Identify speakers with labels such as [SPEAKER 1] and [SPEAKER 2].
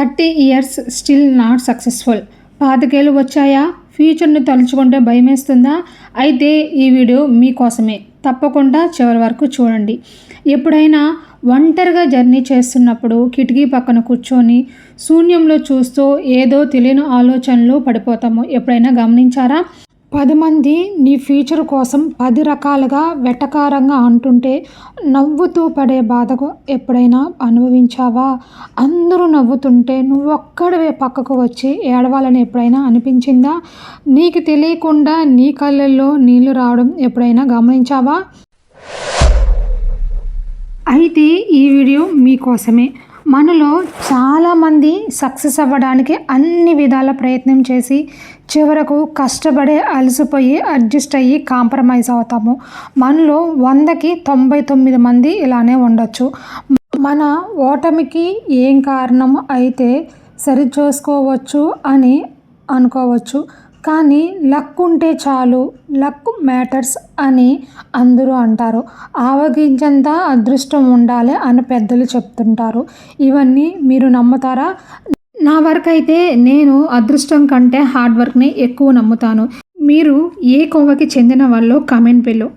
[SPEAKER 1] 30 years still not successful. 25 ఏళ్ళు వచ్చాయా? ఫ్యూచర్ని తలుచుకుంటే భయమేస్తుందా? అయితే ఈ వీడియో మీకోసమే. తప్పకుండా చివరి వరకు చూడండి. ఎప్పుడైనా ఒంటరిగా జర్నీ చేస్తున్నప్పుడు కిటికీ పక్కన కూర్చొని శూన్యంలో చూస్తూ ఏదో తెలియని ఆలోచనలు పడిపోతాము. ఎప్పుడైనా గమనించారా? 10 మంది నీ ఫ్యూచర్ కోసం 10 రకాలుగా వెటకారంగా అంటుంటే నవ్వుతూ పడే బాధకు ఎప్పుడైనా అనుభవించావా? అందరూ నవ్వుతుంటే నువ్వొక్కడివే పక్కకు వచ్చి ఏడవాలని ఎప్పుడైనా అనిపించిందా? నీకు తెలియకుండా నీ కళ్ళల్లో నీళ్లు రావడం ఎప్పుడైనా గమనించావా? అయితే ఈ వీడియో మీకోసమే. మనలో చాలామంది సక్సెస్ అవ్వడానికి అన్ని విధాల ప్రయత్నం చేసి చివరకు కష్టపడే అలసిపోయి అడ్జస్ట్ అయ్యి కాంప్రమైజ్ అవుతాము. మనలో 100కి 99 మంది ఇలానే ఉండొచ్చు. మన ఓటమికి ఏం కారణం అయితే సరిచూసుకోవచ్చు అని అనుకోవచ్చు. కానీ లక్ ఉంటే చాలు, లక్ మ్యాటర్స్ అని అందరూ అంటారు. ఆవగించంత అదృష్టం ఉండాలి అని పెద్దలు చెప్తుంటారు. ఇవన్నీ మీరు నమ్ముతారా? నా వరకైతే నేను అదృష్టం కంటే హార్డ్ వర్క్ని ఎక్కువ నమ్ముతాను. మీరు ఏ కోవకి చెందిన వాళ్ళో కామెంట్ బిలో